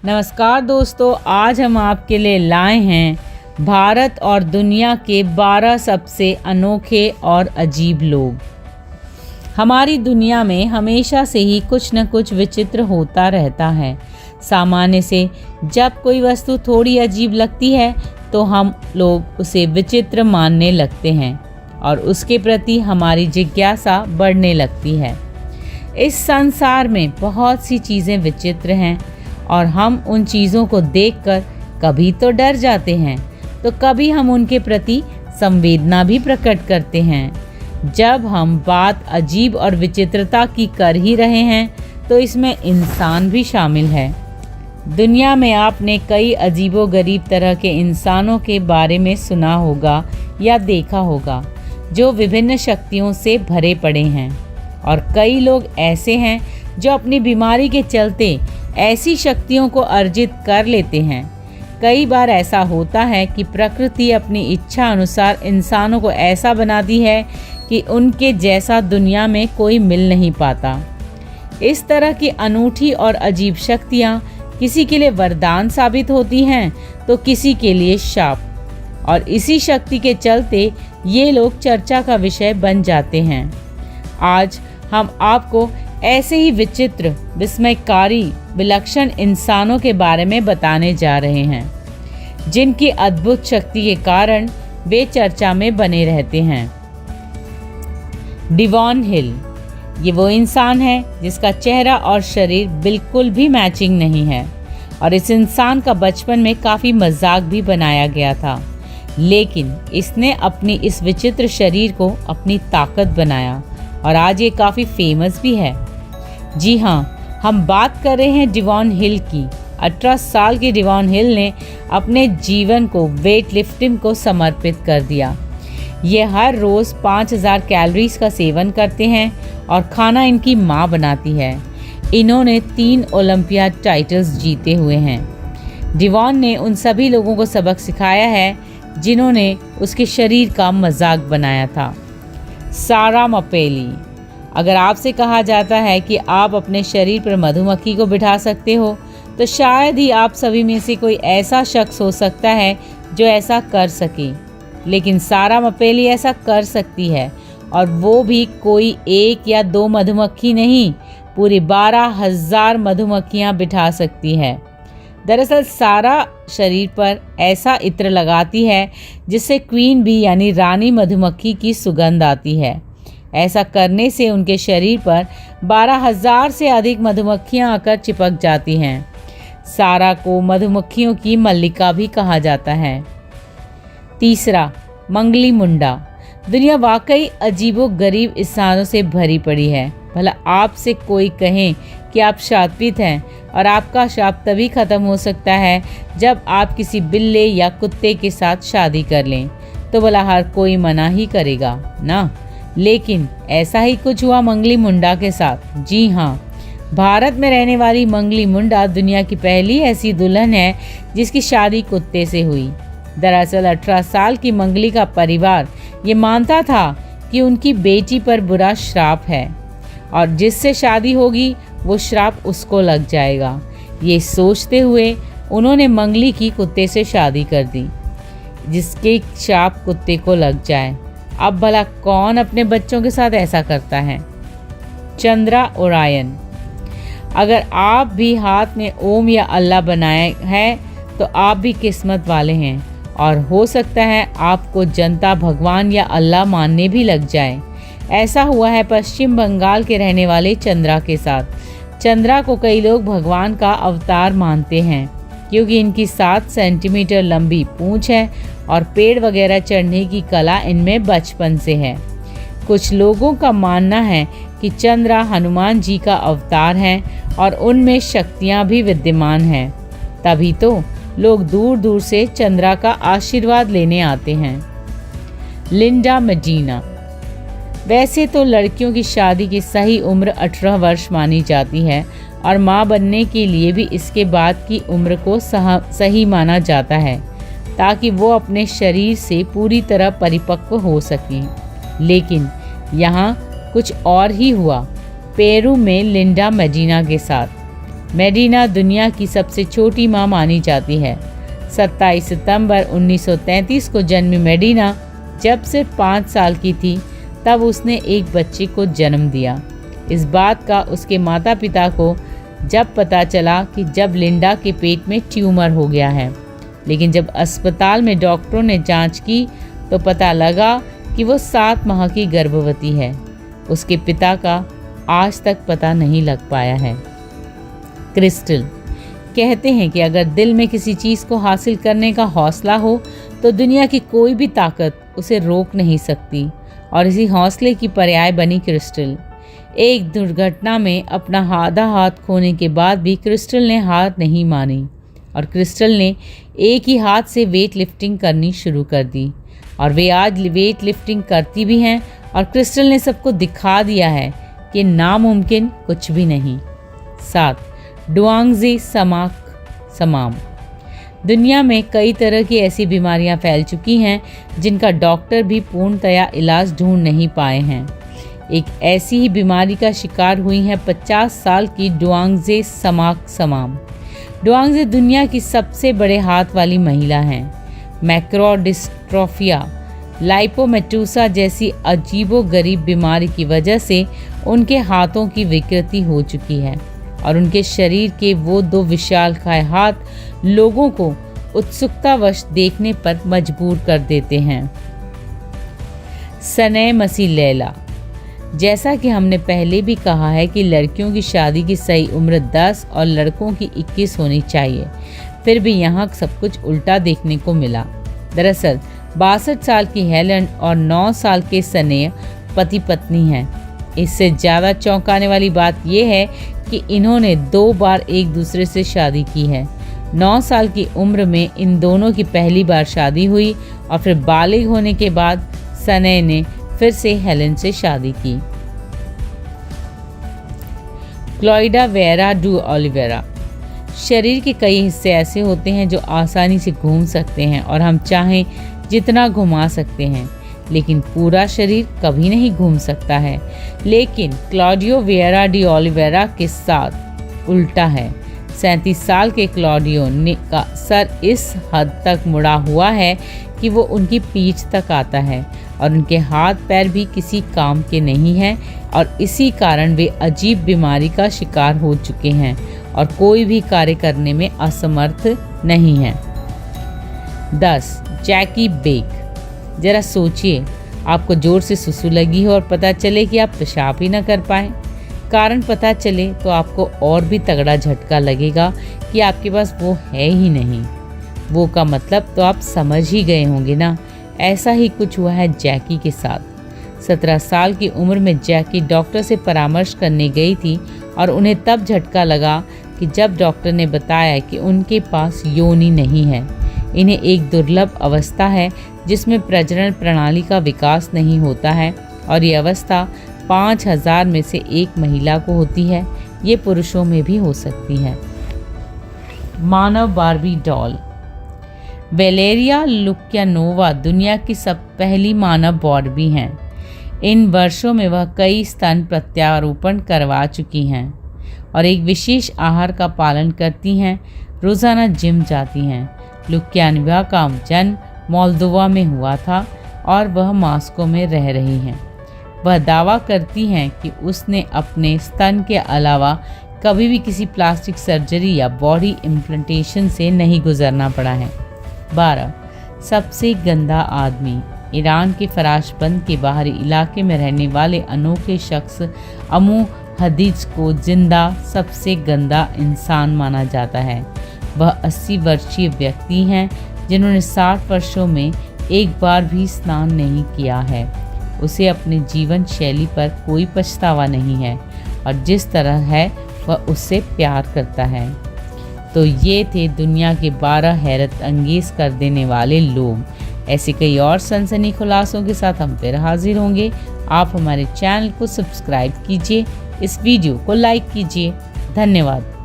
नमस्कार दोस्तों, आज हम आपके लिए लाए हैं भारत और दुनिया के 12 सबसे अनोखे और अजीब लोग। हमारी दुनिया में हमेशा से ही कुछ न कुछ विचित्र होता रहता है। सामान्य से जब कोई वस्तु थोड़ी अजीब लगती है तो हम लोग उसे विचित्र मानने लगते हैं और उसके प्रति हमारी जिज्ञासा बढ़ने लगती है। इस संसार में बहुत सी चीज़ें विचित्र हैं और हम उन चीज़ों को देखकर कभी तो डर जाते हैं तो कभी हम उनके प्रति संवेदना भी प्रकट करते हैं। जब हम बात अजीब और विचित्रता की कर ही रहे हैं तो इसमें इंसान भी शामिल है। दुनिया में आपने कई अजीबोगरीब तरह के इंसानों के बारे में सुना होगा या देखा होगा जो विभिन्न शक्तियों से भरे पड़े हैं, और कई लोग ऐसे हैं जो अपनी बीमारी के चलते ऐसी शक्तियों को अर्जित कर लेते हैं। कई बार ऐसा होता है कि प्रकृति अपनी इच्छा अनुसार इंसानों को ऐसा बनाती है कि उनके जैसा दुनिया में कोई मिल नहीं पाता। इस तरह की अनूठी और अजीब शक्तियाँ किसी के लिए वरदान साबित होती हैं तो किसी के लिए शाप, और इसी शक्ति के चलते ये लोग चर्चा का विषय बन जाते हैं। आज हम आपको ऐसे ही विचित्र, विस्मयकारी, विलक्षण इंसानों के बारे में बताने जा रहे हैं जिनकी अद्भुत शक्ति के कारण वे चर्चा में बने रहते हैं। डिवॉन हिल, ये वो इंसान है जिसका चेहरा और शरीर बिल्कुल भी मैचिंग नहीं है, और इस इंसान का बचपन में काफ़ी मजाक भी बनाया गया था, लेकिन इसने अपनी इस विचित्र शरीर को अपनी ताकत बनाया और आज ये काफ़ी फेमस भी है। जी हाँ, हम बात कर रहे हैं डिवॉन हिल की। 18 साल के डिवॉन हिल ने अपने जीवन को वेट लिफ्टिंग को समर्पित कर दिया। ये हर रोज़ 5000 कैलोरीज का सेवन करते हैं और खाना इनकी माँ बनाती है। इन्होंने 3 ओलंपियाड टाइटल्स जीते हुए हैं। डिवॉन ने उन सभी लोगों को सबक सिखाया है जिन्होंने उसके शरीर का मजाक बनाया था। सारा मपेली, अगर आपसे कहा जाता है कि आप अपने शरीर पर मधुमक्खी को बिठा सकते हो तो शायद ही आप सभी में से कोई ऐसा शख्स हो सकता है जो ऐसा कर सके, लेकिन सारा मपेली ऐसा कर सकती है, और वो भी कोई 1 या 2 मधुमक्खी नहीं, पूरी 12,000 मधुमक्खियाँ बिठा सकती है। दरअसल सारा शरीर पर ऐसा इत्र लगाती है जिससे क्वीन बी यानी रानी मधुमक्खी की सुगंध आती है। ऐसा करने से उनके शरीर पर 12,000 से अधिक मधुमक्खियां आकर चिपक जाती हैं। सारा को मधुमक्खियों की मल्लिका भी कहा जाता है। तीसरा, मंगली मुंडा। दुनिया वाकई अजीबोगरीब इंसानों से भरी पड़ी है। भला आपसे कोई कहे कि आप शापित हैं और आपका शाप तभी खत्म हो सकता है जब आप किसी बिल्ली या कुत्ते के साथ शादी कर लें, तो भला हर कोई मना ही करेगा ना। लेकिन ऐसा ही कुछ हुआ मंगली मुंडा के साथ। जी हाँ, भारत में रहने वाली मंगली मुंडा दुनिया की पहली ऐसी दुल्हन है जिसकी शादी कुत्ते से हुई। दरअसल 18 साल की मंगली का परिवार ये मानता था कि उनकी बेटी पर बुरा श्राप है और जिससे शादी होगी वो श्राप उसको लग जाएगा। ये सोचते हुए उन्होंने मंगली की कुत्ते से शादी कर दी जिसके श्राप कुत्ते को लग जाए। अब भला कौन अपने बच्चों के साथ ऐसा करता है। चंद्रा ओरायन, अगर आप भी हाथ में ओम या अल्लाह बनाए हैं तो आप भी किस्मत वाले हैं, और हो सकता है आपको जनता भगवान या अल्लाह मानने भी लग जाए। ऐसा हुआ है पश्चिम बंगाल के रहने वाले चंद्रा के साथ। चंद्रा को कई लोग भगवान का अवतार मानते हैं क्योंकि इनकी 7 सेंटीमीटर लंबी पूंछ है और पेड़ वगैरह चढ़ने की कला इनमें बचपन से है। कुछ लोगों का मानना है कि चंद्रा हनुमान जी का अवतार है और उनमें शक्तियाँ भी विद्यमान हैं, तभी तो लोग दूर दूर से चंद्रा का आशीर्वाद लेने आते हैं। लिंडा मडीना, वैसे तो लड़कियों की शादी की सही उम्र 18 वर्ष मानी जाती है और माँ बनने के लिए भी इसके बाद की उम्र को सही माना जाता है ताकि वो अपने शरीर से पूरी तरह परिपक्व हो सकें। लेकिन यहाँ कुछ और ही हुआ पेरू में लिंडा मडीना के साथ। मेडिना दुनिया की सबसे छोटी मां मानी जाती है। 27 सितंबर 1933 को जन्मी मेडिना जब सिर्फ 5 साल की थी तब उसने एक बच्चे को जन्म दिया। इस बात का उसके माता पिता को जब पता चला कि जब लिंडा के पेट में ट्यूमर हो गया है, लेकिन जब अस्पताल में डॉक्टरों ने जांच की तो पता लगा कि वो 7 माह की गर्भवती है। उसके पिता का आज तक पता नहीं लग पाया है। क्रिस्टल कहते हैं कि अगर दिल में किसी चीज़ को हासिल करने का हौसला हो तो दुनिया की कोई भी ताकत उसे रोक नहीं सकती, और इसी हौसले की पर्याय बनी क्रिस्टल। एक दुर्घटना में अपना आधा हाथ खोने के बाद भी क्रिस्टल ने हार नहीं मानी और क्रिस्टल ने एक ही हाथ से वेट लिफ्टिंग करनी शुरू कर दी और वे आज वेट लिफ्टिंग करती भी हैं और क्रिस्टल ने सबको दिखा दिया है कि नामुमकिन कुछ भी नहीं। 7. डुआंगजी समाम। दुनिया में कई तरह की ऐसी बीमारियां फैल चुकी हैं जिनका डॉक्टर भी पूर्णतया इलाज ढूंढ नहीं पाए हैं। एक ऐसी ही बीमारी का शिकार हुई है 50 साल की डुआंगजे समाम। डुआंगजे दुनिया की सबसे बड़े हाथ वाली महिला हैं। मैक्रोडिस्ट्रोफिया लाइपोमेटूसा जैसी अजीबोगरीब बीमारी की वजह से उनके हाथों की विकृति हो चुकी है और उनके शरीर के वो 2 विशालकाय हाथ लोगों को उत्सुकतावश देखने पर मजबूर कर देते हैं। सनय मसीह लैला। जैसा कि हमने पहले भी कहा है कि लड़कियों की शादी की सही उम्र 10 और लड़कों की 21 होनी चाहिए, फिर भी यहाँ सब कुछ उल्टा देखने को मिला। दरअसल 62 साल की हेलन और 9 साल के सनेय पति पत्नी हैं। इससे ज़्यादा चौंकाने वाली बात यह है कि इन्होंने 2 बार एक दूसरे से शादी की है। 9 साल की उम्र में इन दोनों की पहली बार शादी हुई और फिर बालिग होने के बाद सनेय ने फिर से हेलन से शादी की। क्लॉइडा वेरा डू ओलिवेरा। शरीर के कई हिस्से ऐसे होते हैं जो आसानी से घूम सकते हैं और हम चाहें जितना घुमा सकते हैं, लेकिन पूरा शरीर कभी नहीं घूम सकता है। लेकिन क्लॉडियो वेरा डी ओलिवेरा के साथ उल्टा है। 37 साल के क्लॉडियो का सर इस हद तक मुड़ा हुआ है कि वो उनकी पीठ तक आता है और उनके हाथ पैर भी किसी काम के नहीं हैं और इसी कारण वे अजीब बीमारी का शिकार हो चुके हैं और कोई भी कार्य करने में असमर्थ नहीं हैं। 10. जैकी बेक। जरा सोचिए, आपको जोर से सुसु लगी हो और पता चले कि आप पेशाब ही ना कर पाएं। कारण पता चले तो आपको और भी तगड़ा झटका लगेगा कि आपके पास वो है ही नहीं। वो का मतलब तो आप समझ ही गए होंगे ना। ऐसा ही कुछ हुआ है जैकी के साथ। 17 साल की उम्र में जैकी डॉक्टर से परामर्श करने गई थी और उन्हें तब झटका लगा कि जब डॉक्टर ने बताया कि उनके पास योनि नहीं है। इन्हें एक दुर्लभ अवस्था है जिसमें प्रजनन प्रणाली का विकास नहीं होता है और ये अवस्था 5000 में से 1 महिला को होती है। ये पुरुषों में भी हो सकती है। मानव बार्बी डॉल। वेलेरिया लुक्यानोवा दुनिया की पहली मानव बार्बी हैं। इन वर्षों में वह कई स्तन प्रत्यारोपण करवा चुकी हैं और एक विशेष आहार का पालन करती हैं। रोज़ाना जिम जाती हैं। लुक्यानोवा का जन्म मोल्दोवा में हुआ था और वह मॉस्को में रह रही हैं। वह दावा करती हैं कि उसने अपने स्तन के अलावा कभी भी किसी प्लास्टिक सर्जरी या बॉडी इम्प्लांटेशन से नहीं गुजरना पड़ा है। 12. सबसे गंदा आदमी। ईरान के फराशबंद के बाहरी इलाके में रहने वाले अनोखे शख्स अमू हदीज को जिंदा सबसे गंदा इंसान माना जाता है। वह 80 वर्षीय व्यक्ति हैं जिन्होंने 60 वर्षों में एक बार भी स्नान नहीं किया है। उसे अपने जीवन शैली पर कोई पछतावा नहीं है और जिस तरह है वह उससे प्यार करता है। तो ये थे दुनिया के 12 हैरत अंगेज कर देने वाले लोग। ऐसे कई और सनसनी खुलासों के साथ हम फिर हाजिर होंगे। आप हमारे चैनल को सब्सक्राइब कीजिए, इस वीडियो को लाइक कीजिए। धन्यवाद।